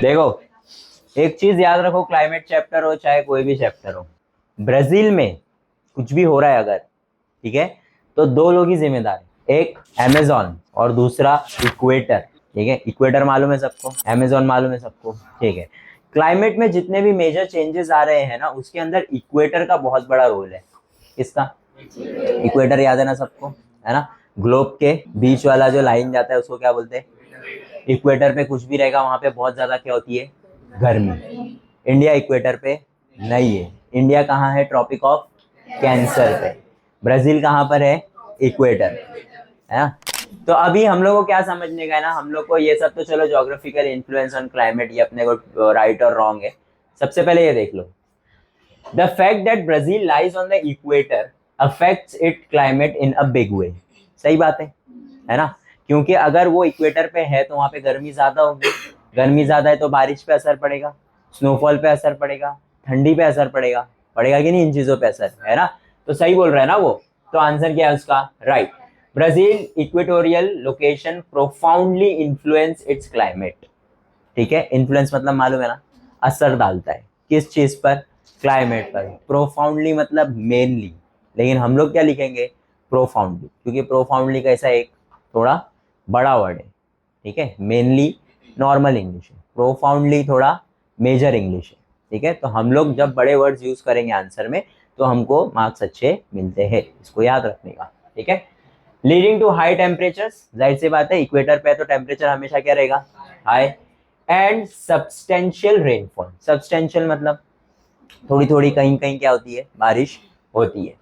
देखो एक चीज याद रखो, क्लाइमेट चैप्टर हो चाहे कोई भी चैप्टर हो, ब्राजील में कुछ भी हो रहा है अगर, ठीक है, तो दो लोग ही जिम्मेदार है, एक अमेजोन और दूसरा इक्वेटर। ठीक है, इक्वेटर मालूम है सबको, अमेजोन मालूम है सबको। ठीक है, क्लाइमेट में जितने भी मेजर चेंजेस आ रहे हैं ना, उसके अंदर इक्वेटर का बहुत बड़ा रोल है। किसका? इक्वेटर याद है ना सबको, है ना? ग्लोब के बीच वाला जो लाइन जाता है उसको क्या बोलते हैं? इक्वेटर पे कुछ भी रहेगा वहां पे बहुत ज्यादा क्या होती है? गर्मी। इंडिया इक्वेटर पे नहीं है। इंडिया कहाँ है? ट्रॉपिक ऑफ कैंसर पे। ब्राजील कहाँ पर है? इक्वेटर, है ना? तो अभी हम लोग को क्या समझने का है ना, हम लोग को ये सब तो चलो ज्योग्राफिकल इन्फ्लुएंस ऑन क्लाइमेट ये अपने को राइट और रॉन्ग है। सबसे पहले ये देख लो, the fact that Brazil lies on the equator affects it climate in a big way. सही बात है ना? क्योंकि अगर वो इक्वेटर पे है तो वहां पे गर्मी ज्यादा होगी, गर्मी ज्यादा है तो बारिश पे असर पड़ेगा, स्नोफॉल पे असर पड़ेगा, ठंडी पे असर पड़ेगा, पड़ेगा कि नहीं? इन चीजों पे असर है ना? तो सही बोल रहा है ना वो? तो आंसर क्या है उसका? Right. Brazil equatorial location profoundly influence it's climate. ठीक है, इन्फ्लुएंस मतलब मालूम है ना, असर डालता है किस चीज पर? क्लाइमेट पर। प्रोफाउंडली मतलब मेनली, लेकिन हम लोग क्या लिखेंगे? प्रोफाउंडली, क्योंकि प्रोफाउंडली कैसा एक थोड़ा बड़ा वर्ड है। ठीक है, मेनली नॉर्मल इंग्लिश है, प्रोफाउंडली थोड़ा मेजर इंग्लिश है। ठीक है, तो हम लोग जब बड़े वर्ड्स यूज करेंगे आंसर में तो हमको मार्क्स अच्छे मिलते हैं, इसको याद रखने का। ठीक है, लीडिंग टू हाई टेम्परेचर्स, जाहिर सी बात है इक्वेटर पे है तो टेम्परेचर हमेशा क्या रहेगा? High. And substantial rainfall, substantial मतलब थोड़ी थोड़ी कहीं कहीं क्या होती है? बारिश होती है।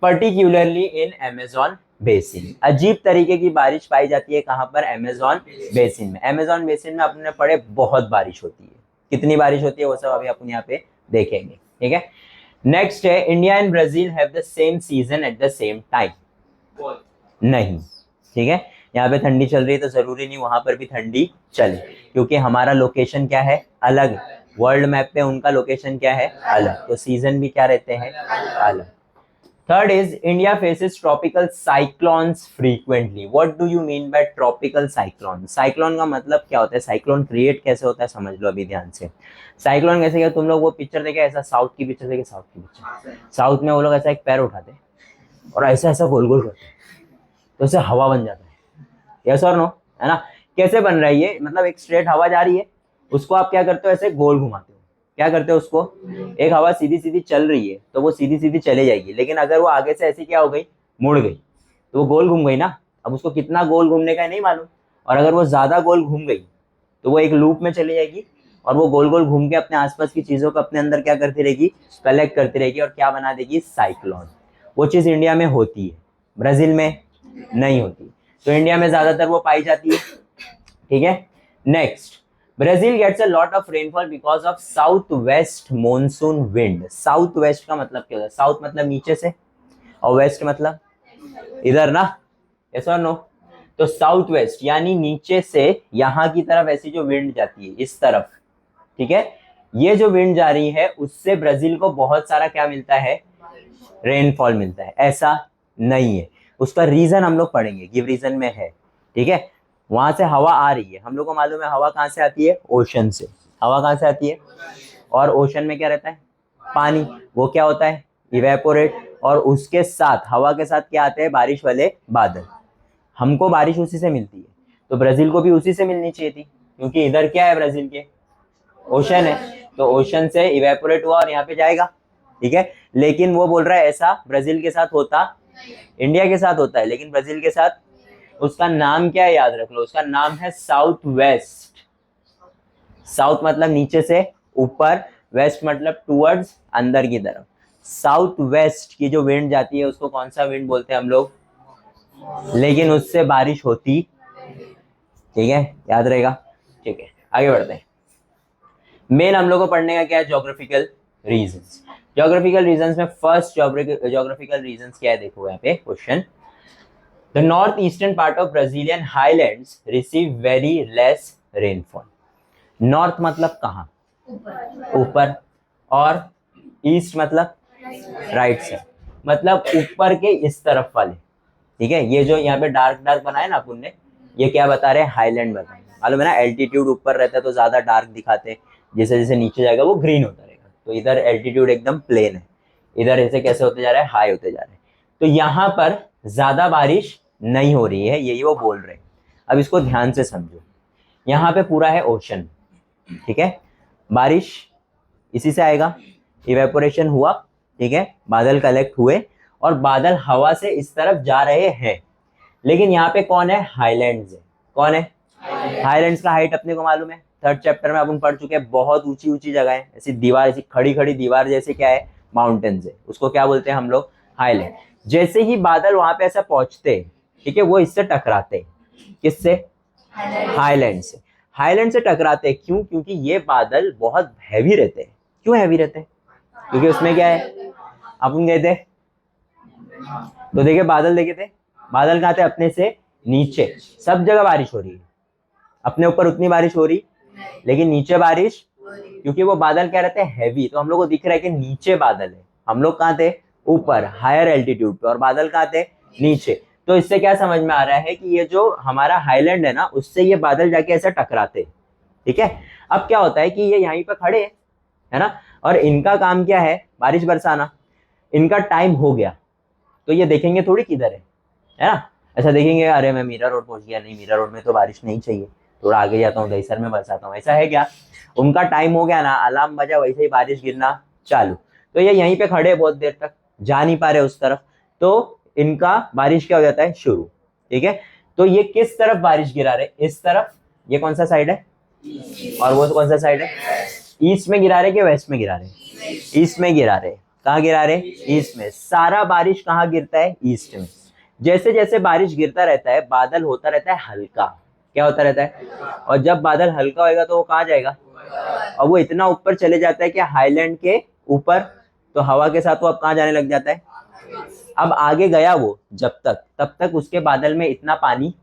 पर्टिकुलरली इन अमेजोन बेसिन, अजीब तरीके की बारिश पाई जाती है कहां पर? अमेजोन बेसिन में। अमेजोन बेसिन में अपने पढ़े बहुत बारिश होती है। कितनी बारिश होती है वो सब अभी अपन यहाँ पे देखेंगे। ठीक है, नेक्स्ट है, India and Brazil have the same season at the same time. नहीं। ठीक है, यहाँ पे ठंडी चल रही है तो जरूरी नहीं वहां पर भी ठंडी चले, क्योंकि हमारा लोकेशन क्या है? अलग। वर्ल्ड मैप पे उनका लोकेशन क्या है? अलग, तो सीजन भी क्या रहते हैं? अलग। Third is, India faces tropical cyclones frequently. What do you mean by tropical cyclone? Cyclone का मतलब क्या होता है? साइक्लोन क्रिएट कैसे होता है समझ लो अभी ध्यान से। साइक्लोन कैसे? क्या तुम लोग वो पिक्चर देखे ऐसा, साउथ की पिक्चर देखे? साउथ की पिक्चर, साउथ में वो लोग ऐसा एक पैर उठाते हैं और ऐसा ऐसा गोल गोल करते हैं तो उससे हवा बन जाता है। यस और नो? है ना? कैसे बन रहा है ये? मतलब एक स्ट्रेट हवा जा रही है, उसको आप क्या करते हो? ऐसे गोल घुमाते हो। क्या करते हो उसको? एक हवा सीधी सीधी चल रही है तो वो सीधी सीधी चले जाएगी, लेकिन अगर वो आगे से ऐसी क्या हो गई? मुड़ गई, तो वो गोल घूम गई ना। अब उसको कितना गोल घूमने का है नहीं मालूम, और अगर वो ज्यादा गोल घूम गई तो वो एक लूप में चली जाएगी और वो गोल गोल घूम के अपने आसपास की चीजों को अपने अंदर क्या करती रहेगी? कलेक्ट करती रहेगी और क्या बना देगी? साइक्लोन। वो चीज इंडिया में होती है, ब्राजील में नहीं होती, तो इंडिया में ज्यादातर वो पाई जाती है। ठीक है, next, Brazil gets a lot of rainfall because of south west monsoon wind. South west का मतलब क्या होता है? साउथ मतलब नीचे से और वेस्ट मतलब इधर ना। यस और नो? तो साउथ वेस्ट यानी नीचे से यहां की तरफ ऐसी जो विंड जाती है इस तरफ, ठीक है, ये जो विंड जा रही है उससे ब्राजील को बहुत सारा क्या मिलता है? रेनफॉल मिलता है। ऐसा नहीं है, उसका रीजन हम लोग पढ़ेंगे, गिव रीजन में है। ठीक है, वहां से हवा आ रही है, हम लोग को मालूम है हवा कहां से आती है? ओशन से। हवा कहां से आती है? और ओशन में क्या रहता है? पानी। वो क्या होता है? इवेपोरेट। और उसके साथ हवा के साथ क्या आते हैं? बारिश वाले बादल। हमको बारिश उसी से मिलती है, तो ब्राजील को भी उसी से मिलनी चाहिए थी, क्योंकि इधर क्या है ब्राजील के? ओशन है, तो ओशन से इवेपोरेट हुआ और यहाँ पे जाएगा। ठीक है, लेकिन वो बोल रहा है ऐसा ब्राजील के साथ होता, इंडिया के साथ होता है, लेकिन ब्राजील के साथ उसका नाम क्या है? याद रख लो, उसका नाम है साउथ वेस्ट। साउथ मतलब नीचे से ऊपर, वेस्ट मतलब टूवर्ड्स, अंदर की तरफ। साउथ वेस्ट की जो विंड जाती है उसको कौन सा विंड बोलते हैं हम लोग? लेकिन उससे बारिश होती। ठीक है, याद रहेगा। ठीक है, आगे बढ़ते हैं। मेन हम लोग को पढ़ने का क्या है? Geographical reasons. ज्योग्राफिकल रीजंस में फर्स्ट ज्योग्राफिकल रीजंस क्या है? देखो यहाँ पे question, the north eastern part of Brazilian highlands receive very less rainfall. North मतलब कहाँ? ऊपर। और ईस्ट मतलब राइट से, मतलब ऊपर के इस तरफ वाले। ठीक है, ये जो यहाँ पे डार्क डार्क बनाए ना अपन ने, ये क्या बता रहे हैं? हाईलैंड बता रहे हैं। मालूम है ना, एल्टीट्यूड ऊपर रहता है तो ज्यादा डार्क दिखाते हैं, जैसे जैसे नीचे जाएगा वो ग्रीन होता रहेगा। तो इधर एल्टीट्यूड एकदम प्लेन है, इधर ऐसे कैसे होते जा रहा है, हाई होते जा रहे हैं। तो यहाँ पर ज्यादा बारिश नहीं हो रही है, यही वो बोल रहे हैं। अब इसको ध्यान से समझो, यहाँ पे पूरा है ओशन, ठीक है, बारिश इसी से आएगा, इवेपोरेशन हुआ, ठीक है, बादल कलेक्ट हुए और बादल हवा से इस तरफ जा रहे हैं। लेकिन यहाँ पे कौन है, हाईलैंड्स है। कौन है, हाईलैंड्स का हाइट अपने को मालूम है, थर्ड चैप्टर में अपन पढ़ चुके हैं, बहुत ऊंची ऊंची जगह है, ऐसी दीवार, ऐसी खड़ी खड़ी दीवार जैसे क्या है, माउंटेन्स है, उसको क्या बोलते हैं हम लोग, हाईलैंड। जैसे ही बादल वहां पे ऐसा पहुंचते, ठीक है, वो इससे टकराते, किससे, हाईलैंड से। हाईलैंड से टकराते क्यों, क्योंकि ये बादल बहुत हैवी रहते हैं। क्यों हैवी रहते हैं, क्योंकि उसमें क्या है, अपन गए थे तो देखे बादल, देखे थे बादल कहाँ थे, अपने से नीचे। सब जगह बारिश हो रही है, अपने ऊपर उतनी बारिश हो रही, लेकिन नीचे बारिश, क्योंकि वो बादल क्या रहते हैं, हैवी। तो हम लोग को दिख रहा है कि नीचे बादल है, हम लोग कहाँ थे, ऊपर हायर एल्टीट्यूड पे, और बादल कहाँ थे, नीचे। तो इससे क्या समझ में आ रहा है कि ये जो हमारा हाईलैंड है ना, उससे ये बादल जाके ऐसा टकराते, ठीक है। अब क्या होता है कि ये यहीं पे खड़े है ना, और इनका काम क्या है, बारिश बरसाना, इनका टाइम हो गया, तो ये देखेंगे थोड़ी किधर है ना, ऐसा देखेंगे अरे मैं मीरा रोड पहुंच गया, नहीं मीरा रोड में तो बारिश नहीं चाहिए, थोड़ा आगे जाता हूँ, दहीसर में बरसाता हूँ, ऐसा है क्या। उनका टाइम हो गया ना, अलार्म बजा, वैसे ही बारिश गिरना चालू। तो ये यहीं पे खड़े बहुत देर तक, जा नहीं पा रहे उस तरफ, तो इनका बारिश क्या हो जाता है, शुरू, ठीक है। तो ये किस तरफ बारिश गिरा रहे, इस तरफ, ये कौन सा साइड है, और वो कौन सा साइड है, ईस्ट में गिरा रहे कि वेस्ट में गिरा रहे, ईस्ट में गिरा रहे। कहाँ गिरा रहे, ईस्ट में। सारा बारिश कहाँ गिरता है, ईस्ट में। जैसे जैसे बारिश गिरता रहता है, बादल होता रहता है हल्का, क्या होता रहता है, और जब बादल हल्का होएगा तो वो कहाँ जाएगा, और वो इतना ऊपर चले जाता है कि हाईलैंड के ऊपर, तो हवा के साथ वो अब कहाँ जाने लग जाता है, अब आगे गया वो, जब तक तब तक उसके बादल में इतना पानी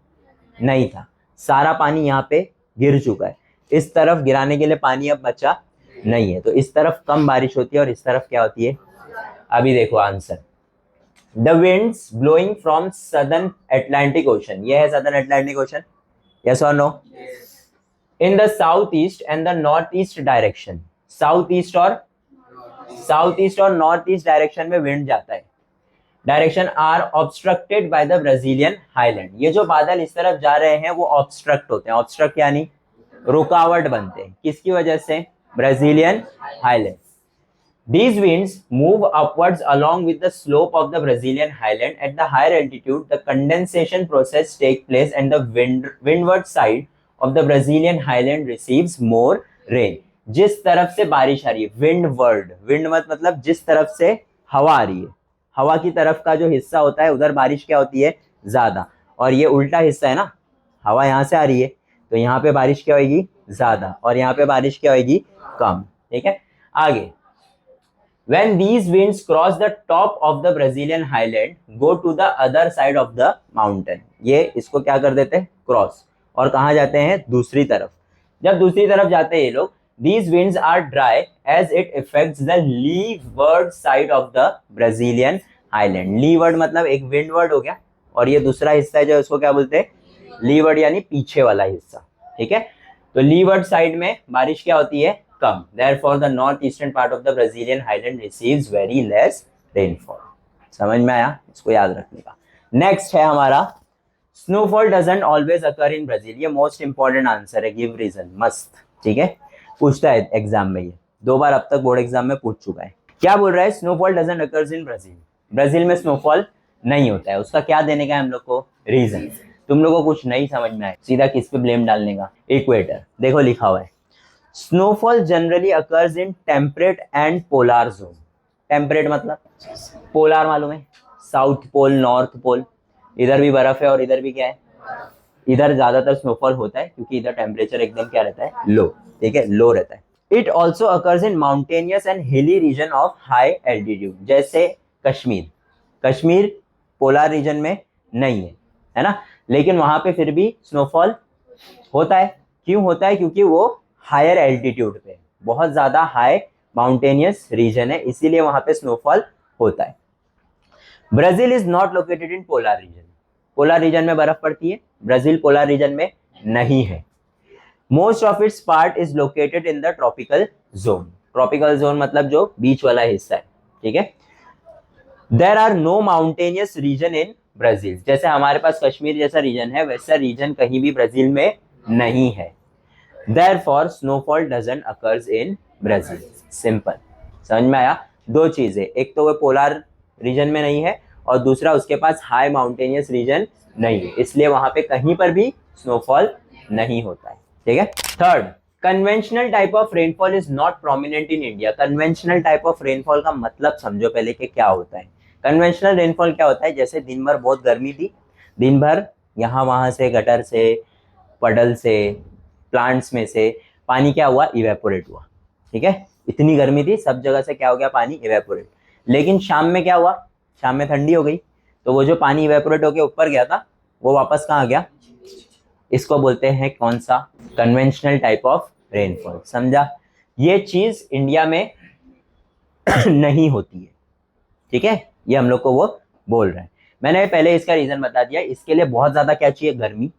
नहीं था, सारा पानी यहाँ पे गिर चुका है, इस तरफ गिराने के लिए पानी अब बचा नहीं है, तो इस तरफ कम बारिश होती है और इस तरफ क्या होती है। अभी देखो answer, the winds blowing from southern Atlantic ocean, ये है सदर्न अटलांटिक ओशन, यस और no, in the south east and the north east direction, south east और नॉर्थ ईस्ट डायरेक्शन में विंड जाता है, direction are obstructed by the Brazilian highland. ये जो बादल इस तरफ जा रहे हैं वो ऑब्स्ट्रक्ट होते हैं, ऑब्स्ट्रक्ट यानी रुकावट बनते हैं, किसकी वजह से, Brazilian highland. These winds move upwards along with the slope of the Brazilian highland. At the higher altitude, the condensation process takes place and the windward side of the Brazilian highland receives more rain. जिस तरफ से बारिश आ रही है, windward, windward मतलब जिस तरफ से हवा आ रही है, हवा की तरफ का जो हिस्सा होता है उधर बारिश क्या होती है, ज्यादा, और ये उल्टा हिस्सा है ना, हवा यहाँ से आ रही है तो यहाँ पे बारिश क्या होगी, ज्यादा, और यहाँ पे बारिश क्या होगी, कम, ठीक है। आगे, when these winds cross the top of the Brazilian highland, go to the other side of the mountain, ये इसको क्या कर देते हैं, क्रॉस, और कहाँ जाते हैं, दूसरी तरफ। जब दूसरी तरफ जाते हैं ये लोग, these winds are dry as it affects the leeward side of the Brazilian highland। leeward मतलब एक windward हो गया, और ये दूसरा हिस्सा है जो इसको क्या बोलते हैं, leeward यानी पीछे वाला हिस्सा, ठीक है। तो leeward साइड में बारिश क्या होती है, कम, therefore the northeastern part of the Brazilian highland receives very less rainfall। समझ में आया, इसको याद रखने का। नेक्स्ट है हमारा, snowfall doesn't always occur in Brazil, ये मोस्ट इंपॉर्टेंट आंसर है, गिव रीजन, मस्त, ठीक है, पूछता है एग्जाम में, ये 2 बार अब तक बोर्ड एग्जाम में पूछ चुका है। क्या बोल रहा है, snowfall doesn't occurs in Brazil, Brazil में स्नोफॉल नहीं होता है, उसका क्या देने का है हम लोग को, रीजन। तुम लोगों को कुछ नहीं समझ में आए, सीधा किस पे ब्लेम डालने का, इक्वेटर, देखो लिखा हुआ है, Snowfall generally occurs in temperate and polar zone। Temperate मतलब पोलर मालूम है, साउथ पोल, नॉर्थ पोल, इधर भी बर्फ है और इधर भी क्या है, इधर ज्यादातर स्नोफॉल होता है क्योंकि इधर टेम्परेचर एकदम क्या रहता है, लो, ठीक है, लो रहता है। It also occurs in mountainous and hilly region of high altitude, जैसे कश्मीर, कश्मीर पोलर रीजन में नहीं है ना, लेकिन वहां पे फिर भी स्नोफॉल होता है। क्यों होता है, क्योंकि वो हायर एल्टीट्यूड पे, बहुत ज्यादा हाई माउंटेनियस रीजन है, इसीलिए वहां पे स्नोफॉल होता है। Brazil is not located in polar region, polar region में बर्फ पड़ती है, ब्राजील पोलर रीजन में नहीं है। Most of its part is located in the tropical zone. Tropical zone मतलब जो बीच वाला हिस्सा है, ठीक है। There are no mountainous region in Brazil. जैसे हमारे पास कश्मीर जैसा रीजन है, वैसा रीजन कहीं भी ब्राजील में नहीं है। Therefore snowfall doesn't occurs in Brazil. Simple, समझ में आया? दो चीजें, एक तो वो पोलर रीजन में नहीं है और दूसरा उसके पास हाई माउंटेनियस रीजन नहीं है, इसलिए वहां पे कहीं पर भी स्नोफॉल नहीं होता है, ठीक है। Third, conventional type of rainfall is not prominent in India. Conventional type of rainfall का मतलब समझो पहले कि क्या होता है। कन्वेंशनल रेनफॉल क्या होता है? जैसे दिन भर बहुत गर्मी थी, दिन भर यहाँ वहां से गटर से, पडल से, प्लांट्स में से पानी क्या हुआ? इवेपोरेट हुआ, ठीक है। इतनी गर्मी थी, सब जगह से क्या हो गया? पानी इवेपोरेट। लेकिन शाम में क्या हुआ? शाम में ठंडी हो गई, तो वो जो पानी इवेपोरेट होके ऊपर गया था वो वापस कहाँ गया? इसको बोलते हैं कौन सा? Conventional type of rainfall. समझा? ये चीज इंडिया में नहीं होती है, ठीक है। ये हम लोग को वो बोल रहे हैं। मैंने पहले इसका रीजन बता दिया। इसके लिए बहुत ज्यादा क्या चाहिए? गर्मी,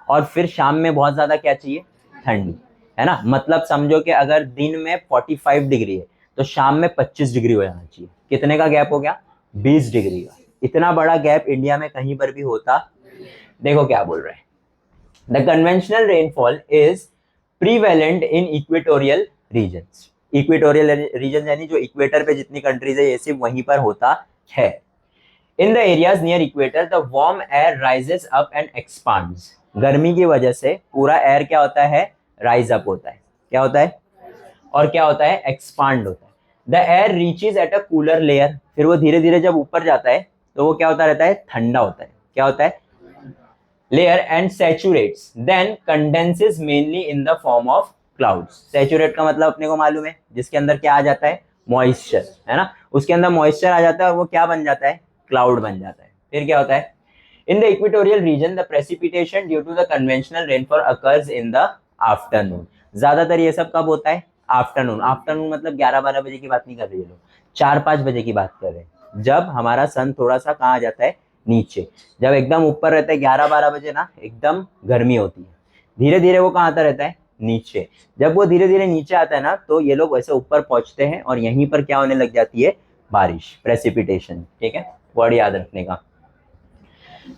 और फिर शाम में बहुत ज्यादा क्या चाहिए? ठंडी, है ना। मतलब समझो कि अगर दिन में 45 डिग्री है तो शाम में 25 डिग्री हो जाना चाहिए। कितने का गैप हो गया? 20 डिग्री का। इतना बड़ा गैप इंडिया में कहीं पर भी होता? देखो क्या बोल रहे हैं। The conventional rainfall is prevalent in equatorial regions. Equatorial region यानी जो इक्वेटर पे जितनी कंट्रीज है ये सिर्फ वहीं पर होता है। In the areas near equator the warm air rises up and expands. गर्मी की वजह से पूरा एयर क्या होता है? राइज अप होता है। क्या होता है? और क्या होता है? एक्सपांड होता है। The air reaches at a cooler layer. फिर वो धीरे धीरे जब ऊपर जाता है तो वो क्या होता रहता है? ठंडा होता है। क्या होता है? Layer and saturates then condenses mainly in the form of clouds. Saturate का मतलब अपने को मालूम है, जिसके अंदर क्या आ जाता है? मॉइस्चर, है ना। उसके अंदर मॉइस्चर आ जाता है और वो क्या बन जाता है? क्लाउड बन जाता है। फिर क्या होता है? In the equatorial region, the precipitation due to the conventional rainfall occurs in the afternoon. ज्यादातर ये सब कब होता है? आफ्टरनून। आफ्टरनून मतलब 11-12 बजे की बात नहीं कर रहे हैं लोग, 4-5 बजे की बात कर रहे हैं, जब हमारा सन थोड़ा सा कहाँ आ जाता है? नीचे। जब एकदम ऊपर रहता है 11-12 बजे ना, एकदम गर्मी होती है। धीरे धीरे वो कहाँ आता रहता है? नीचे। जब वो धीरे धीरे नीचे आता है ना, तो ये लोग वैसे ऊपर पहुंचते हैं और यहीं पर क्या होने लग जाती है? बारिश, प्रेसिपिटेशन, ठीक है। वर्ड याद रखने का।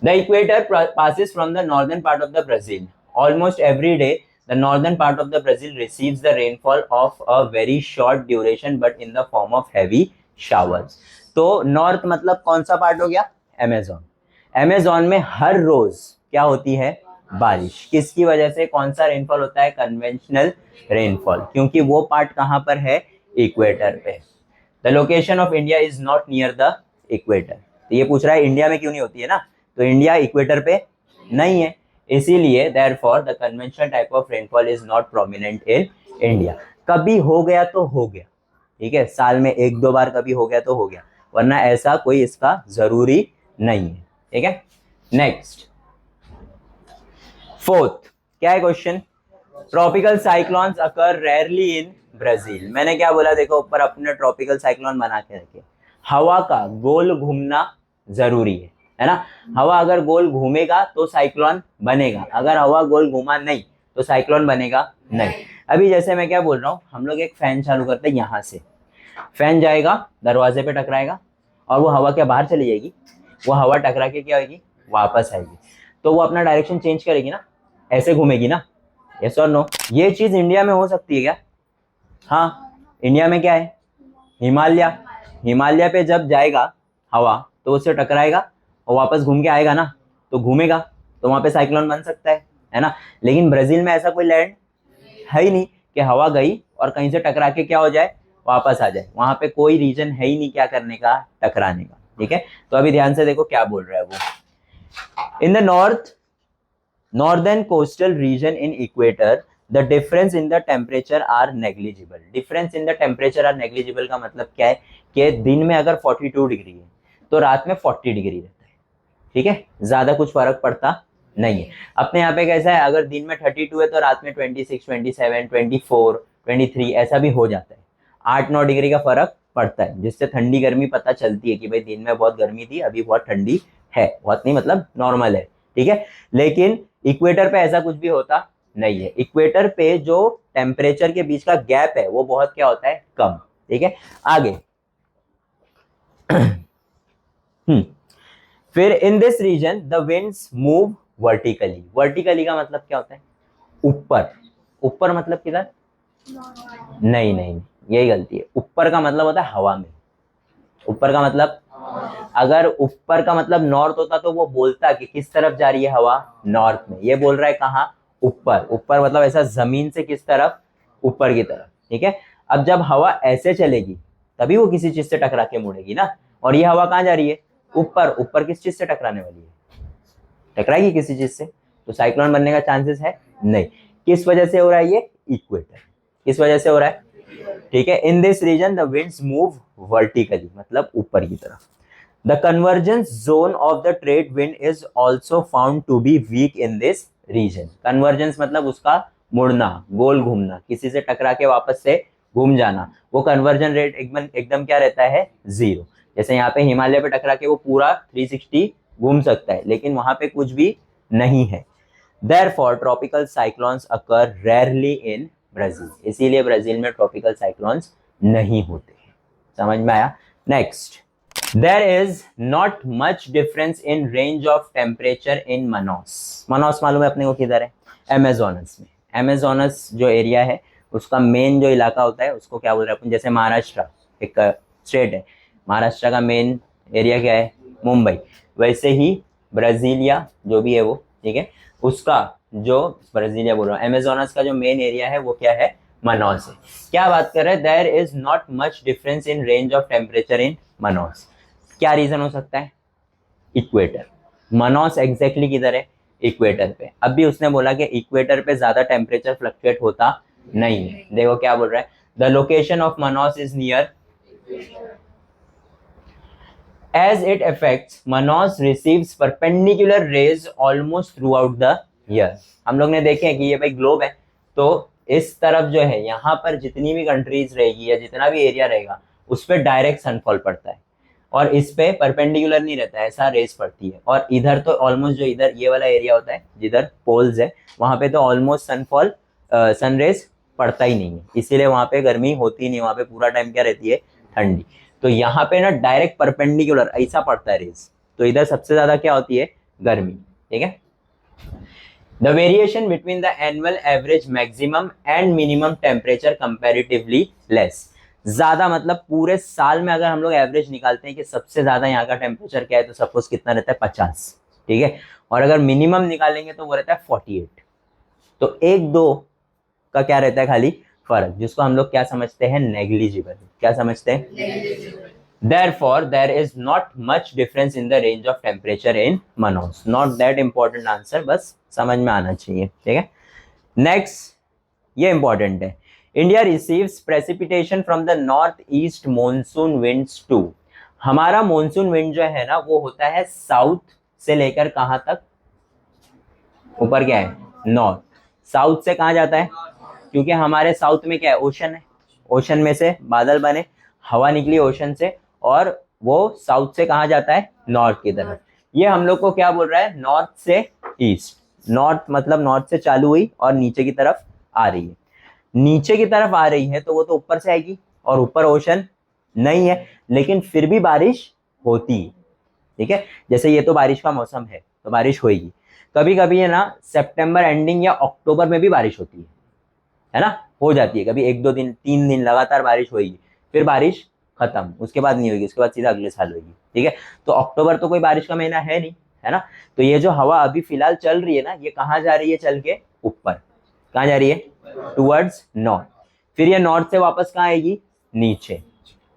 The equator passes from the northern part of the Brazil. Almost every day, the northern part of the Brazil receives the rainfall of a very short duration, but in the form of heavy showers. तो north मतलब कौन सा part हो गया? Amazon. Amazon में हर रोज क्या होती है? बारिश। किसकी वजह से? कौन सा रेनफॉल होता है? कन्वेंशनल रेनफॉल, क्योंकि वो पार्ट कहाँ पर है? इक्वेटर पे। The location of India is not near the equator. तो ये पूछ रहा है इंडिया में क्यों नहीं होती है ना, तो इंडिया इक्वेटर पे नहीं है, इसीलिए therefore the conventional type of rainfall is not prominent in India. कभी हो गया तो हो गया, ठीक है, साल में 1-2 बार कभी हो गया तो हो गया, वरना ऐसा कोई इसका जरूरी नहीं है, ठीक है। नेक्स्ट, फोर्थ क्या है question? Tropical cyclones occur rarely in Brazil. मैंने क्या बोला? देखो ऊपर अपने ट्रॉपिकल साइक्लोन बना के रखे। हवा का गोल घूमना जरूरी है ना। हवा अगर गोल घूमेगा तो साइक्लोन बनेगा, अगर हवा गोल घूमा नहीं तो साइक्लोन बनेगा नहीं। अभी जैसे मैं क्या बोल रहा हूँ, हम लोग एक फैन चालू करते हैं, यहाँ से फैन जाएगा, दरवाजे पे टकराएगा और वो हवा क्या बाहर चली जाएगी? वो हवा टकरा के क्या होगी? वापस आएगी। तो वो अपना डायरेक्शन चेंज करेगी ना, ऐसे घूमेगी ना, यस और नो? ये चीज इंडिया में हो सकती है क्या? हाँ, इंडिया में क्या है? हिमालय। हिमालय पे जब जाएगा हवा तो उससे टकराएगा और वापस घूम के आएगा ना, तो घूमेगा, तो वहां पे साइक्लोन बन सकता है ना। लेकिन ब्राजील में ऐसा कोई लैंड है ही नहीं कि हवा गई और कहीं से टकरा के क्या हो जाए? वापस आ जाए। वहां पे कोई रीजन है ही नहीं क्या करने का? टकराने का, ठीक है। तो अभी ध्यान से देखो क्या बोल रहा है वो। In the northern coastal region in equator the difference in the temperature are negligible. Difference in the temperature are negligible का मतलब क्या है कि दिन में अगर 42 डिग्री है तो रात में 40 डिग्री रहता है, ठीक है, ज्यादा कुछ फर्क पड़ता नहीं है। अपने यहाँ पे कैसा है, अगर दिन में 32 है तो रात में 26, 27, 24, 23 ऐसा भी हो जाता है। 8-9 डिग्री का फर्क पड़ता है, जिससे ठंडी गर्मी पता चलती है कि भाई दिन में बहुत गर्मी थी, अभी बहुत ठंडी है, बहुत नहीं मतलब नॉर्मल है, ठीक है। लेकिन इक्वेटर पे ऐसा कुछ भी होता नहीं है। इक्वेटर पे जो टेम्परेचर के बीच का गैप है वो बहुत क्या होता है, कम। ठीक है, आगे फिर in this region the winds move vertically. Vertically का मतलब क्या होता है, ऊपर। ऊपर मतलब किधर, नहीं नहीं, यही गलती है। ऊपर का मतलब होता है हवा में। ऊपर का मतलब, अगर ऊपर का मतलब नॉर्थ होता तो वो बोलता कि किस तरफ जा रही है हवा, नॉर्थ में। ये बोल रहा है कहाँ, ऊपर। ऊपर मतलब ऐसा जमीन से किस तरफ, ऊपर की तरफ। ठीक है, अब जब हवा ऐसे चलेगी तभी वो किसी चीज से टकरा के मुड़ेगी ना। और ये हवा कहाँ जा रही है, ऊपर। ऊपर किस चीज से टकराने वाली है, टकराएगी किसी चीज से, तो साइक्लोन बनने का चांसेस है नहीं। किस वजह से हो रहा है ये, इक्वेटर। किस वजह से हो रहा है, ठीक है। In this region the winds move vertically, मतलब ऊपर की तरफ। The convergence zone of the trade wind is also found to be weak in this region. Convergence मतलब उसका मुड़ना, गोल घूमना, किसी से टकरा के वापस से घूम जाना। वो कन्वर्जन रेट एकदम एकदम क्या रहता है, 0। जैसे यहाँ पे हिमालय पे टकरा के वो पूरा 360 घूम सकता है, लेकिन वहां पे कुछ भी नहीं है। Therefore, tropical cyclones occur rarely in Brazil. इसीलिए ब्राजील में ट्रॉपिकल साइक्लोन्स नहीं होते हैं। समझ में आया। Next, there is not much difference in range of temperature in Manaus. Manaus मालूम है अपने को किधर है, अमेजोनस में। अमेजोनस जो एरिया है उसका मेन जो इलाका होता है उसको क्या बोल रहे हैं अपन, जैसे महाराष्ट्र एक स्टेट है, महाराष्ट्र का मेन एरिया क्या है, मुंबई। वैसे ही ब्राजीलिया जो भी है वो, ठीक है, उसका जो ब्राजीलिया बोल रहा हूँ, अमेजोनस का जो मेन एरिया है वो क्या है, मनोस है। क्या बात कर रहे हैं, there is not much difference in range of temperature in Manaus. क्या रीजन हो सकता है, इक्वेटर। मनोस एग्जैक्टली किधर है, इक्वेटर पे। अब भी उसने बोला कि इक्वेटर पे ज्यादा टेम्परेचर फ्लक्चुएट होता नहीं है। देखो क्या बोल रहा है, the location of Manaus is near as it affects Manaus receives perpendicular rays almost throughout the year। हम लोग ने देखे हैं कि ये भाई ग्लोब है, तो इस तरफ जो है यहाँ पर जितनी भी कंट्रीज रहेगी या जितना भी एरिया रहेगा उस पर डायरेक्ट सनफॉल पड़ता है, और इस पे परपेंडिकुलर नहीं रहता है, ऐसा रेस पड़ती है। और इधर तो ऑलमोस्ट जो इधर ये वाला एरिया होता है जिधर पोल्स है वहां पे तो ऑलमोस्ट सनफॉल सनरेज पड़ता ही नहीं है, इसीलिए वहां पे गर्मी होती नहीं, वहां पे पूरा टाइम क्या रहती है, ठंडी। तो यहाँ पे ना डायरेक्ट परपेंडिकुलर ऐसा पड़ता है रेस, तो इधर सबसे ज्यादा क्या होती है, गर्मी। ठीक है, the variation between the annual average maximum and minimum temperature comparatively less. ज्यादा मतलब पूरे साल में अगर हम लोग एवरेज निकालते हैं कि सबसे ज्यादा यहाँ का टेम्परेचर क्या है, तो सपोज कितना रहता है, 50। ठीक है, और अगर मिनिमम निकालेंगे तो वो रहता है 48। तो 1-2 का क्या रहता है खाली फर्क, जिसको हम लोग क्या समझते हैं, नेग्लिजिबल। क्या समझते हैं, therefore there is not much difference in the range of temperature in Manaus। not that important answer, बस समझ में आना चाहिए। ठीक है, नेक्स्ट ये इंपॉर्टेंट है, India receives precipitation from the north east monsoon winds too. हमारा मॉनसून विंड जो है ना वो होता है साउथ से लेकर कहां तक, ऊपर क्या है, नॉर्थ। साउथ से कहां जाता है, क्योंकि हमारे साउथ में क्या है, ओशन है, ओशन में से बादल बने, हवा निकली ओशन से, और वो साउथ से कहां जाता है, नॉर्थ की तरफ। ये हम लोग को क्या बोल रहा है, नॉर्थ से ईस्ट। नॉर्थ मतलब नॉर्थ से चालू हुई और नीचे की तरफ आ रही है। नीचे की तरफ आ रही है तो वो तो ऊपर से आएगी, और ऊपर ओशन नहीं है, लेकिन फिर भी बारिश होती है। ठीक है, जैसे ये तो बारिश का मौसम है तो बारिश होगी। कभी कभी है ना सितंबर एंडिंग या अक्टूबर में भी बारिश होती है ना, हो जाती है कभी 1-2 दिन 3 दिन लगातार बारिश होगी, फिर बारिश खत्म, उसके बाद नहीं होगी, उसके बाद सीधा अगले साल होगी। ठीक है, तो अक्टूबर तो कोई बारिश का महीना है नहीं, है ना। तो ये जो हवा अभी फिलहाल चल रही है ना, ये कहाँ जा रही है, चल के ऊपर। कहाँ जा रही है, टुवर्ड्स नॉर्थ। फिर ये नॉर्थ से वापस कहाँ आएगी, नीचे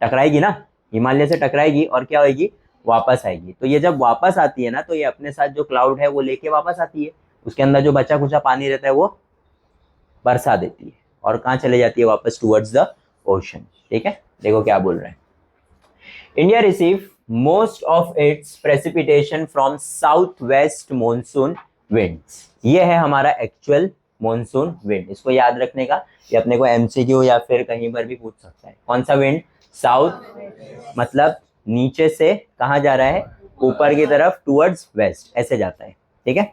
टकराएगी ना, हिमालय से टकराएगी और क्या होगी, वापस आएगी। तो ये जब वापस आती है ना, तो ये अपने साथ जो क्लाउड है वो लेके वापस आती है, उसके अंदर जो बचा कुचा पानी रहता है वो बरसा देती है, और कहाँ चले जाती है, वापस टुवर्ड्स द ओशन। ठीक है, देखो क्या बोल रहे हैं, India receive most of it's precipitation from south west monsoon winds. ये है हमारा एक्चुअल मॉनसून विंड, इसको याद रखने का, ये अपने को एमसीक्यू या फिर कहीं पर भी पूछ सकता है। कौन सा विंड, साउथ मतलब नीचे से कहाँ जा रहा है, ऊपर की तरफ, टुवर्ड्स वेस्ट ऐसे जाता है। ठीक है,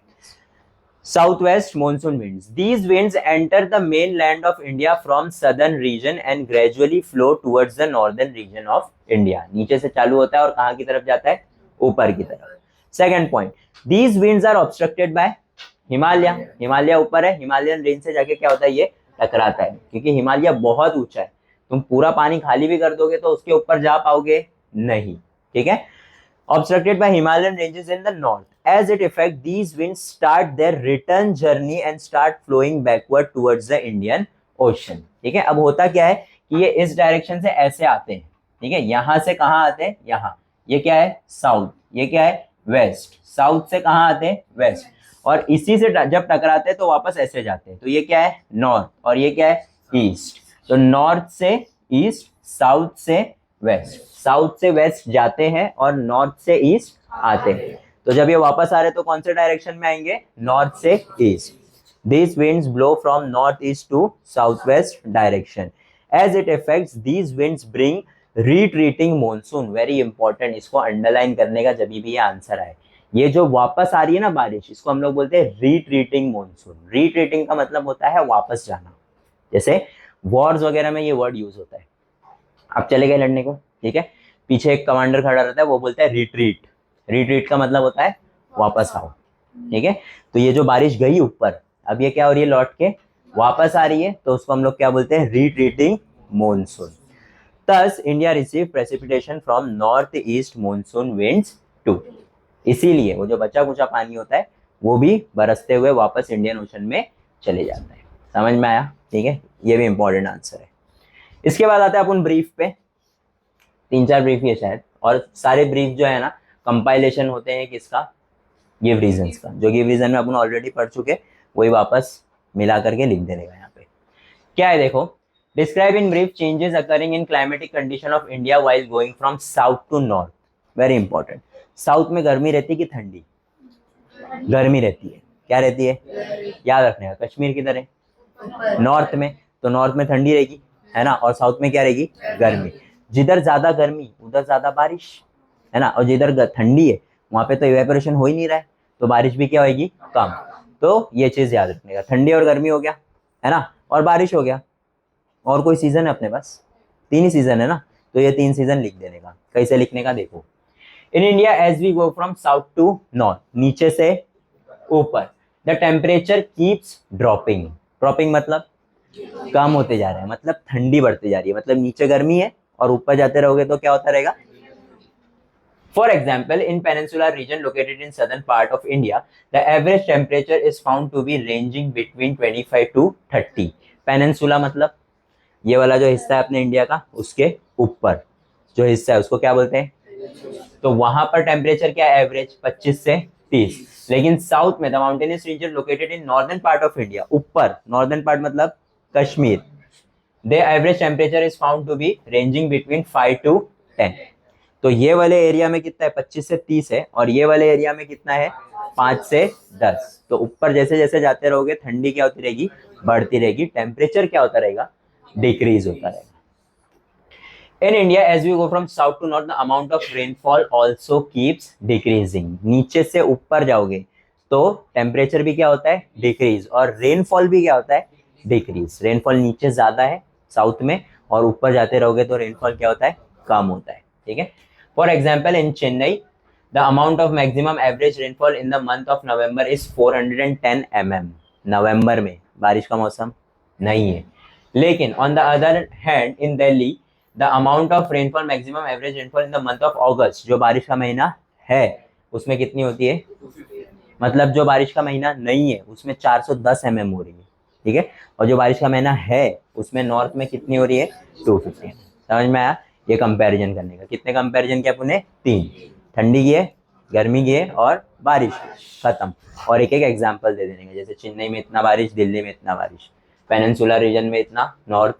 south west monsoon winds. These winds enter the mainland of India from southern region and gradually flow towards the northern region of India. नीचे से चालू होता है और कहाँ की तरफ जाता है, ऊपर की तरफ. Second point, these winds are obstructed by Himalaya. Himalaya ऊपर है, हिमालयन रेंज से जाके क्या होता है, ये टकराता है, क्योंकि हिमालय बहुत ऊंचा है. तुम पूरा पानी खाली भी कर दोगे तो उसके ऊपर जा पाओगे नहीं. ठीक है. Obstructed by Himalayan ranges in the north. As it affects, these winds start their return journey and start flowing backward towards the Indian Ocean. ठीक है. अब होता क्या है कि ये इस डायरेक्शन से ऐसे आते हैं. ठीक है. यहां से कहाँ आते हैं, यहाँ. ये क्या है, साउथ. ये क्या है, वेस्ट. साउथ से कहाँ आते हैं, वेस्ट. और इसी से जब टकराते हैं तो वापस ऐसे जाते हैं. तो ये क्या है, नॉर्थ. और ये क्या है, ईस्ट. तो नॉर्थ से ईस्ट, साउथ से वेस्ट. साउथ से वेस्ट जाते हैं और नॉर्थ से ईस्ट आते हैं. तो जब ये वापस आ रहे तो कौन से डायरेक्शन में आएंगे, नॉर्थ से east. These winds blow from northeast to southwest direction. As it affects, these winds bring retreating monsoon. Very important, इसको अंडरलाइन करने का जब भी ये आंसर आए. ये जो वापस आ रही है ना बारिश, इसको हम लोग बोलते हैं रिट्रीटिंग मॉनसून. रिट्रीटिंग का मतलब होता है वापस जाना. जैसे वॉर्स वगैरह में ये वर्ड यूज होता है. आप चले गए लड़ने को, ठीक है, पीछे एक कमांडर खड़ा रहता है, वो बोलता है रिट्रीट. रिट्रीट का मतलब होता है वापस आओ. ठीक है. तो ये जो बारिश गई ऊपर, अब ये क्या हो रही है, लौट के वापस आ रही है, तो उसको हम लोग क्या बोलते हैं, retreating monsoon. Thus, India received precipitation from northeast monsoon winds too. इसीलिए वो जो बचा कुचा पानी होता है वो भी बरसते हुए वापस इंडियन ओशन में चले जाता है. समझ में आया. ठीक है. ये भी इंपॉर्टेंट आंसर है. इसके बाद आता है अपन ब्रीफ पे. 3-4 ब्रीफ ही है शायद, और सारे ब्रीफ जो है ना कंपाइलेशन होते हैं किसका, गिव रीजंस का. जो गिव रीजन में अपन ऑलरेडी पढ़ चुके, वही वापस मिला करके लिख देने का. यहाँ पे क्या है देखो, describe in brief changes occurring in climatic condition of India while going from south to north. Very important. South में गर्मी रहती है कि ठंडी, गर्मी रहती है. क्या रहती है, याद रखने का, कश्मीर की तरह. नॉर्थ में, तो नॉर्थ में ठंडी रहेगी, है ना, और साउथ में क्या रहेगी, गर्मी. जिधर ज्यादा गर्मी उधर ज्यादा बारिश, है ना, और जिधर ठंडी है वहां पे तो इवेपोरेशन हो ही नहीं रहा है, तो बारिश भी क्या होगी, कम. तो ये चीज याद रखने का. ठंडी और गर्मी हो गया, है ना, और बारिश हो गया. और कोई सीजन है अपने पास, 3 ही सीजन है ना, तो ये 3 सीजन लिख देने का. कैसे लिखने का देखो. In India as we go from south to north, नीचे से ऊपर, the temperature keeps dropping. Dropping मतलब कम होते जा रहा है, मतलब ठंडी बढ़ती जा रही है. मतलब नीचे गर्मी है और ऊपर जाते रहोगे तो क्या होता रहेगा. For example, in peninsular region located in southern part of India, the average temperature is found to be ranging between 25 to 30. Peninsula मतलब ये वाला जो हिस्सा है अपने इंडिया का, उसके ऊपर जो हिस्सा है उसको क्या बोलते हैं. तो वहां पर टेम्परेचर क्या है, एवरेज 25 से 30. लेकिन साउथ में the mountainous region located in northern part of India, ऊपर नॉर्दर्न पार्ट मतलब Kashmir, the average temperature is found to be ranging between 5 to 10. तो ये वाले एरिया में कितना है, 25 से 30 है, और ये वाले एरिया में कितना है, 5 से 10. तो ऊपर जैसे जैसे जाते रहोगे ठंडी क्या होती रहेगी, बढ़ती रहेगी. टेम्परेचर क्या होता रहेगा, डिक्रीज होता रहेगा. In India, as we go from south to north, the amount of rainfall also keeps decreasing. नीचे से ऊपर जाओगे तो टेम्परेचर भी क्या होता है, डिक्रीज, और रेनफॉल भी क्या होता है, डिक्रीज. रेनफॉल नीचे ज्यादा है साउथ में, और ऊपर जाते रहोगे तो रेनफॉल क्या होता है, कम होता है. ठीक है. For example in Chennai, the amount of maximum average rainfall in the month of November is 410 mm. नवंबर में बारिश का मौसम नहीं है. लेकिन on the other hand in Delhi, the amount of rainfall maximum average rainfall in the month of अगस्त, जो बारिश का महीना है उसमें कितनी होती है, मतलब जो बारिश का महीना नहीं है उसमें 410 mm हो रही है. ठीक है. और जो बारिश का महीना है उसमें नॉर्थ में कितनी हो रही है, 250. समझ में आया. ये कंपैरिजन करने का. कितने कंपैरिजन किया अपने, 3. ठंडी की है, गर्मी की है, और बारिश, खत्म. और एक एक एग्जाम्पल दे देने का, जैसे चेन्नई में इतना बारिश, दिल्ली में इतना बारिश, पेनिनसुलर रीजन में इतना, नॉर्थ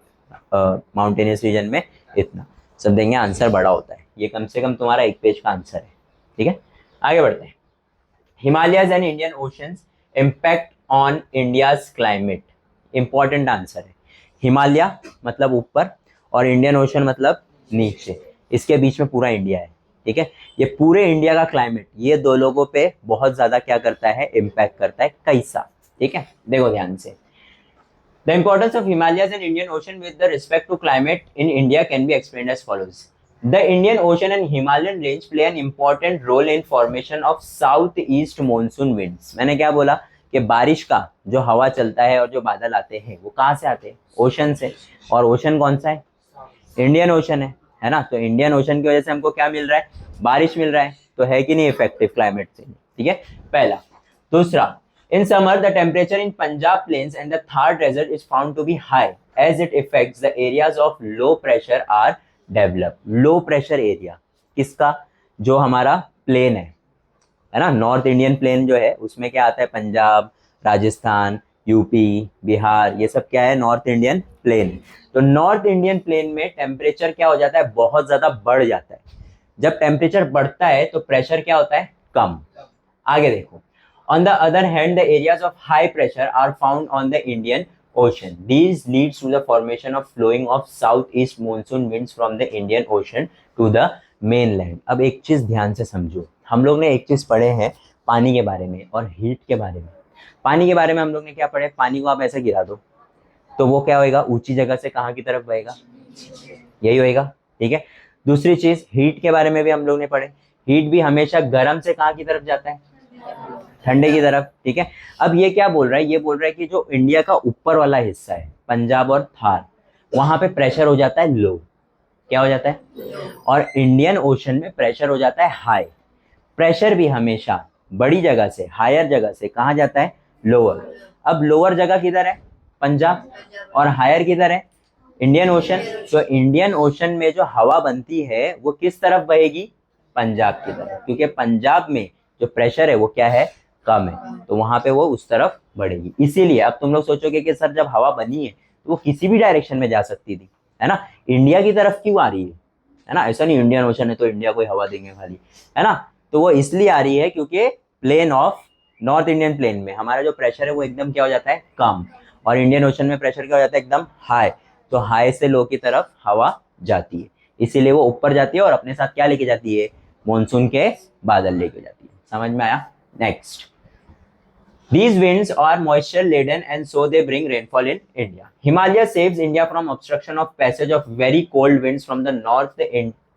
माउंटेनियस रीजन में इतना, सब देंगे. आंसर बड़ा होता है. ये कम से कम तुम्हारा 1 पेज का आंसर है. ठीक है. आगे बढ़ते हैं. Himalayas and Indian oceans impact on India's climate. Important answer है. हिमालय मतलब ऊपर, और इंडियन ओशन मतलब नीचे. इसके बीच में पूरा इंडिया है. ठीक है. ये पूरे इंडिया का क्लाइमेट ये 2 लोगों पे बहुत ज्यादा क्या करता है, इम्पैक्ट करता है. कैसा, ठीक है, देखो ध्यान से। The importance of Himalayas and Indian Ocean with the respect to climate in India can be explained as follows. The Indian Ocean and Himalayan range play an important role in formation of southeast monsoon winds. मैंने क्या बोला कि बारिश का जो हवा चलता है और जो बादल आते हैं वो कहाँ से आते हैं? ओशन से। और ओशन कौन सा है? इंडियन ओशन है ना। तो इंडियन ओशन की वजह से हमको क्या मिल रहा है? बारिश मिल रहा है। तो है कि नहीं इफेक्टिव क्लाइमेट चेंज? ठीक है, पहला। दूसरा, in summer the temperature in Punjab plains and the Thar desert is found to be high as it affects the areas of low pressure are developed. low pressure area किसका? जो हमारा plane है ना, north Indian plane जो है उसमें क्या आता है? पंजाब, राजस्थान, यूपी, बिहार, ये सब क्या है? North Indian plane. तो नॉर्थ इंडियन प्लेन में टेम्परेचर क्या हो जाता है? बहुत ज्यादा बढ़ जाता है। जब टेम्परेचर बढ़ता है तो प्रेशर क्या होता है? कम। आगे देखो, on the other hand the areas of high pressure are found on the Indian Ocean. These leads to the formation of flowing of southeast monsoon winds from the Indian Ocean to the mainland. अब एक चीज ध्यान से समझो, हम लोग ने एक चीज पढ़े हैं पानी के बारे में और हीट के बारे में। पानी के बारे में हम लोग ने क्या पढ़े? पानी को आप ऐसे गिरा दो तो वो क्या होएगा? ऊंची जगह से कहाँ की तरफ बहेगा? यही होएगा, ठीक है। दूसरी चीज, हीट के बारे में भी हम लोग ने पढ़े। हीट भी हमेशा गर्म से कहाँ की तरफ जाता है? ठंडे की तरफ, ठीक है। अब ये क्या बोल रहा है? ये बोल रहा है कि जो इंडिया का ऊपर वाला हिस्सा है, पंजाब और थार, वहां पे प्रेशर हो जाता है लो। क्या हो जाता है? और इंडियन ओशन में प्रेशर हो जाता है हाई। प्रेशर भी हमेशा बड़ी जगह से, हायर जगह से कहाँ जाता है? लोअर। अब लोअर जगह किधर है? पंजाब। और हायर किधर है? Indian ocean. तो इंडियन ओशन में जो हवा बनती है वो किस तरफ बहेगी? पंजाब की तरफ, क्योंकि पंजाब में जो प्रेशर है वो क्या है? कम है, तो वहां पे वो उस तरफ बढ़ेगी। इसीलिए अब तुम लोग सोचोगे कि सर जब हवा बनी है तो वो किसी भी डायरेक्शन में जा सकती थी, है ना, इंडिया की तरफ क्यों आ रही है ना? ऐसा नहीं इंडियन ओशन है तो इंडिया को हवा देंगे खाली, है ना। तो वो इसलिए आ रही है क्योंकि plain of north Indian plain में हमारा जो प्रेशर है वो एकदम क्या हो जाता है? कम। और इंडियन ओशन में प्रेशर क्या हो जाता है? एकदम हाई। तो हाई से लो की तरफ हवा जाती है, इसीलिए वो ऊपर जाती है और अपने साथ क्या लेके जाती है? मॉनसून के बादल लेके जाती है। समझ में आया? Next, these winds are moisture laden and so they bring rainfall in India. Himalaya saves India from obstruction of passage of very cold winds from the north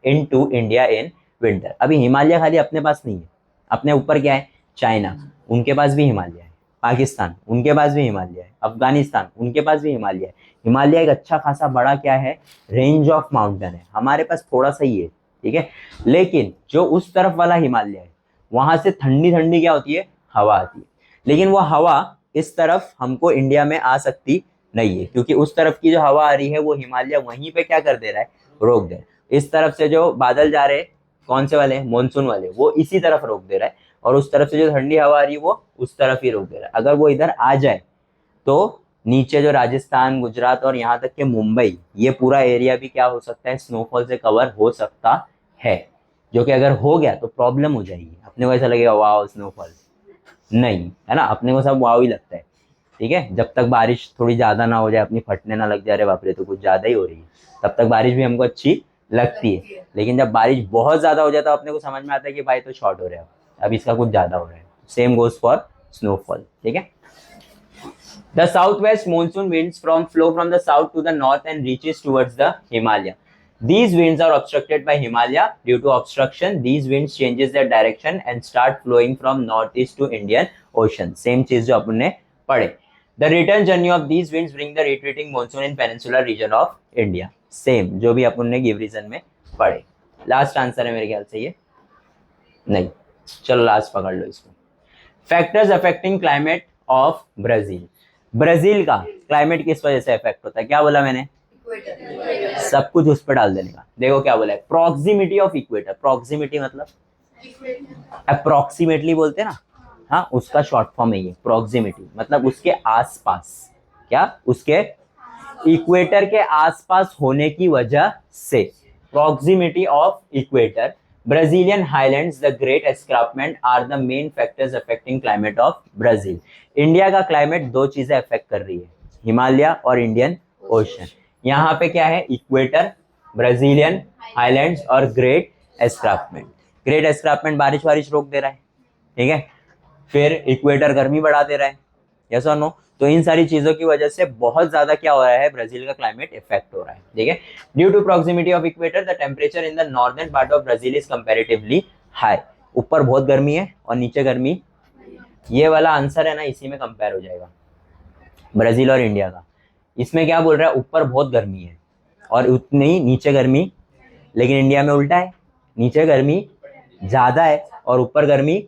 into India in winter. अभी हिमालय खाली अपने पास नहीं है, अपने ऊपर क्या है? China, उनके पास भी हिमालय है। पाकिस्तान, उनके पास भी हिमालय है। अफगानिस्तान, उनके पास भी हिमालय है। हिमालय एक अच्छा खासा बड़ा क्या है? रेंज ऑफ माउंटेन है। हमारे पास थोड़ा सा ही है, ठीक है। लेकिन जो उस तरफ वाला हिमालय है वहां से ठंडी ठंडी क्या होती है? हवा आती है। लेकिन वो हवा इस तरफ हमको इंडिया में आ सकती नहीं है, क्योंकि उस तरफ की जो हवा आ रही है वो हिमालय वहीं पे क्या कर दे रहा है? रोक दे रहा है। इस तरफ से जो बादल जा रहे हैं, कौन से वाले? मॉनसून वाले, वो इसी तरफ रोक दे रहा है। और उस तरफ से जो ठंडी हवा आ रही है वो उस तरफ ही रोक दे रहा है। अगर वो इधर आ जाए तो नीचे जो राजस्थान, गुजरात और यहाँ तक के मुंबई, ये पूरा एरिया भी क्या हो सकता है? स्नोफॉल से कवर हो सकता है। जो कि अगर हो गया तो प्रॉब्लम हो जाएगी। अपने को ऐसा लगेगा वाह स्नोफॉल, नहीं, है ना। अपने को सब वाव ही लगता है, ठीक है। जब तक बारिश थोड़ी ज्यादा ना हो जाए, अपनी फटने ना लग जाए, अरे बाप रे तो कुछ ज्यादा ही हो रही है, तब तक बारिश भी हमको अच्छी लगती है। लेकिन जब बारिश बहुत ज्यादा हो जाता है तो अपने को समझ में आता है कि भाई तो शॉर्ट हो रहा है, अब इसका कुछ ज्यादा हो रहा है। सेम गोज फॉर स्नोफॉल, ठीक है। The southwest monsoon winds flow from the south to the north and reaches towards the Himalaya. These winds are obstructed by Himalaya. Due to obstruction, these winds changes their direction and start flowing from northeast to Indian Ocean. Same चीज जो अपन ने पढ़े। The return journey of these winds bring the retreating monsoon in peninsular region of India. Same जो भी अपन ने give reason में पढ़े। Last answer है मेरे ख्याल से ये, नहीं, चलो लास्ट पकड़ लो इसको। Factors affecting climate of Brazil. Brazil का क्लाइमेट किस वजह से इफेक्ट होता है? क्या बोला मैंने? सब कुछ उस पर डाल देने का। देखो क्या बोला है? Proximity of equator. प्रॉक्सिमिटी मतलब अप्रोक्सीमेटली बोलते हैं ना, हाँ, उसका शॉर्ट फॉर्म है ये प्रॉक्सिमिटी। मतलब उसके आसपास, क्या? उसके इक्वेटर के आसपास होने की वजह से। Proximity of equator, Brazilian highlands, the great escarpment are the main factors affecting climate of Brazil. India का क्लाइमेट दो चीजें अफेक्ट कर रही है, हिमालय और इंडियन ओशन। यहाँ पे क्या है? इक्वेटर, ब्राजीलियन हाईलैंड्स और ग्रेट एस्कार्पमेंट। ग्रेट एस्कार्पमेंट बारिश वारिश रोक दे रहा है, ठीक है। फिर इक्वेटर गर्मी बढ़ा दे रहा है, यस और नो? तो इन सारी चीजों की वजह से बहुत ज्यादा क्या हो रहा है, ब्राजील का क्लाइमेट इफेक्ट हो रहा है, ठीक है। Due to proximity of equator the temperature in the northern part of Brazil is comparatively high. ऊपर बहुत गर्मी है और नीचे गर्मी, ये वाला आंसर है ना, इसी में कंपेयर हो जाएगा ब्राजील और इंडिया का। इसमें क्या बोल रहा है, ऊपर बहुत गर्मी है और उतनी ही नीचे गर्मी, लेकिन इंडिया में उल्टा है, नीचे गर्मी ज्यादा है और ऊपर गर्मी।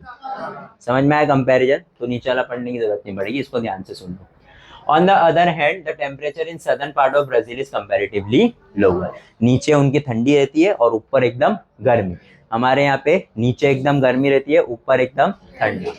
समझ में आया कंपैरिजन? तो नीचे वाला पढ़ने की जरूरत नहीं पड़ेगी, इसको ध्यान से सुन लो। On the other hand the temperature in southern part of Brazil is comparatively lower. नीचे उनकी ठंडी रहती है और ऊपर एकदम गर्मी। हमारे यहाँ पे नीचे एकदम गर्मी रहती है, ऊपर एकदम ठंडी।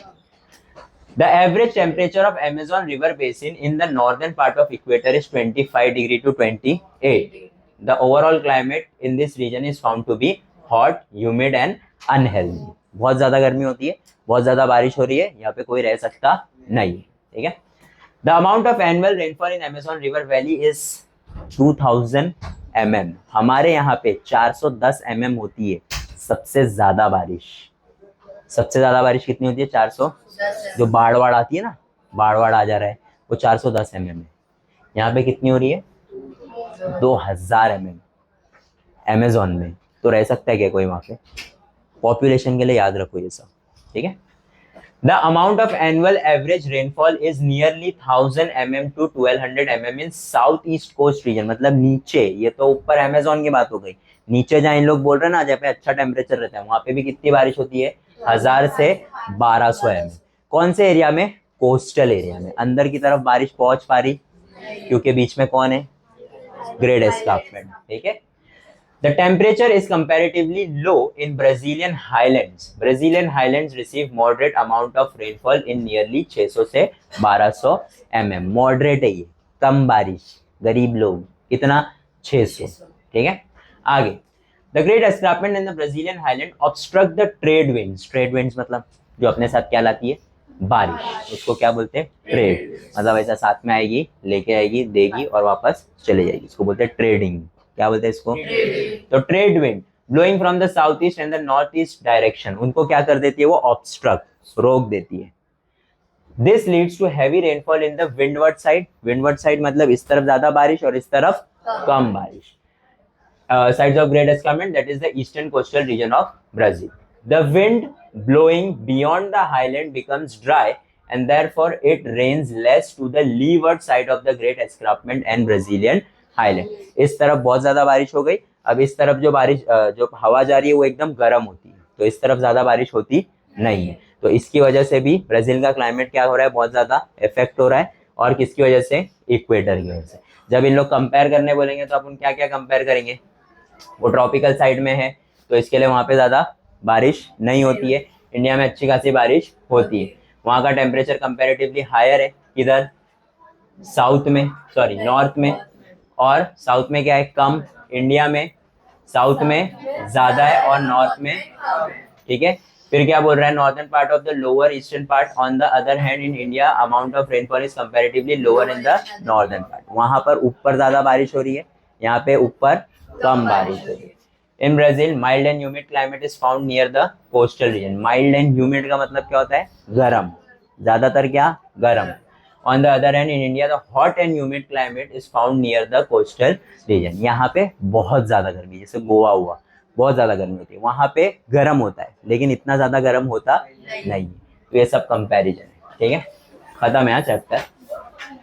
The average temperature of Amazon River basin in the northern part of equator is 25 degree to 28. The overall climate in this region is found to be hot, humid and unhealthy. बहुत ज्यादा गर्मी होती है, बहुत ज्यादा बारिश हो रही है, यहाँ पे कोई रह सकता नहीं, ठीक है। The amount of annual rainfall in Amazon River Valley is 2000 mm. हमारे यहाँ पे 410 mm होती है सबसे ज्यादा बारिश। सबसे ज्यादा बारिश कितनी होती है? 400। जो बाढ़ आती है ना, बाढ़ आ जा रहा है, वो 410 mm है। यहाँ पे कितनी हो रही है? 2000 mm अमेजोन में। तो रह सकता है क्या कोई वहां पे? पॉपुलेशन के लिए याद रखो ये सब, ठीक है। The amount of annual average rainfall is nearly 1000 mm to 1200 mm in south east coast region. मतलब नीचे, ये तो ऊपर अमेजोन की बात हो गई, नीचे जहाँ इन लोग बोल रहे हैं ना, जहाँ पे अच्छा टेम्परेचर रहता है, वहां पे भी कितनी बारिश होती है? 1000 से 1200 mm। कौन से एरिया में? कोस्टल एरिया में। अंदर की तरफ बारिश पहुंच पा रही क्योंकि बीच में कौन है? ग्रेट एस्कार्पमेंट, ठीक है। The temperature is comparatively low in Brazilian highlands. Brazilian highlands receive moderate amount of rainfall in nearly 600 से 1200 mm. Moderate है ये, कम बारिश, गरीब लोग। कितना? 600, ठीक है। आगे, The Great Escarpment in the Brazilian highland obstruct the trade winds. Trade winds मतलब जो अपने साथ क्या लाती है? बारिश। उसको क्या बोलते हैं? ट्रेड। मतलब ऐसा साथ में आएगी, लेके आएगी, देगी और वापस चले जाएगी, इसको बोलते हैं ट्रेडिंग। क्या बोलते हैं इसको? तो trade wind blowing from the south east and the north east direction, उनको क्या कर देती है? वो ऑब्स्ट्रक्ट, रोक देती है। This leads to heavy rainfall in the windward side. Windward side मतलब इस तरफ ज्यादा बारिश और इस तरफ कम बारिश। Sides of Great Escarpment, that is the eastern coastal region of Brazil. The wind blowing beyond the highland becomes dry and therefore it rains less to the leeward side of the Great Escarpment and Brazilian highland. इस तरफ बहुत ज्यादा बारिश हो गई, अब इस तरफ जो बारिश जो हवा जा रही है वो एकदम गर्म होती है, तो इस तरफ ज्यादा बारिश होती नहीं है। तो इसकी वजह से भी ब्राजील का क्लाइमेट क्या हो रहा है? बहुत ज्यादा इफेक्ट हो रहा है। और किसकी वजह से? इक्वेटर की वजह से। जब इन लोग कंपेयर करने बोलेंगे तो अपन क्या क्या कंपेयर करेंगे? वो ट्रॉपिकल साइड में है तो इसके लिए वहां पे ज्यादा बारिश नहीं होती है। इंडिया में अच्छी खासी बारिश होती है। वहां का टेम्परेचर कंपैरेटिवली हायर है, इधर साउथ में, सॉरी नॉर्थ में, और साउथ में क्या है? कम। इंडिया में साउथ में ज्यादा है और नॉर्थ में, ठीक है। फिर क्या बोल रहा है? Northern part of the lower eastern part on the other hand in India amount of rainfall is comparatively lower in the northern part. वहां पर ऊपर ज्यादा बारिश हो रही है, यहाँ पे ऊपर कम बारिश हो रही है। In Brazil mild and humid climate is found near the coastal region. Mild and humid का मतलब क्या होता है? गर्म, ज्यादातर क्या? गर्म। On the other hand in India the hot and humid climate is found near the coastal region. यहाँ पे बहुत ज्यादा गर्मी, जैसे गोवा हुआ, बहुत ज्यादा गर्मी होती है, वहां पे गर्म होता है लेकिन इतना ज्यादा गर्म होता नहीं। तो ये सब कंपैरिजन है, ठीक है। खत्म है चैप्टर।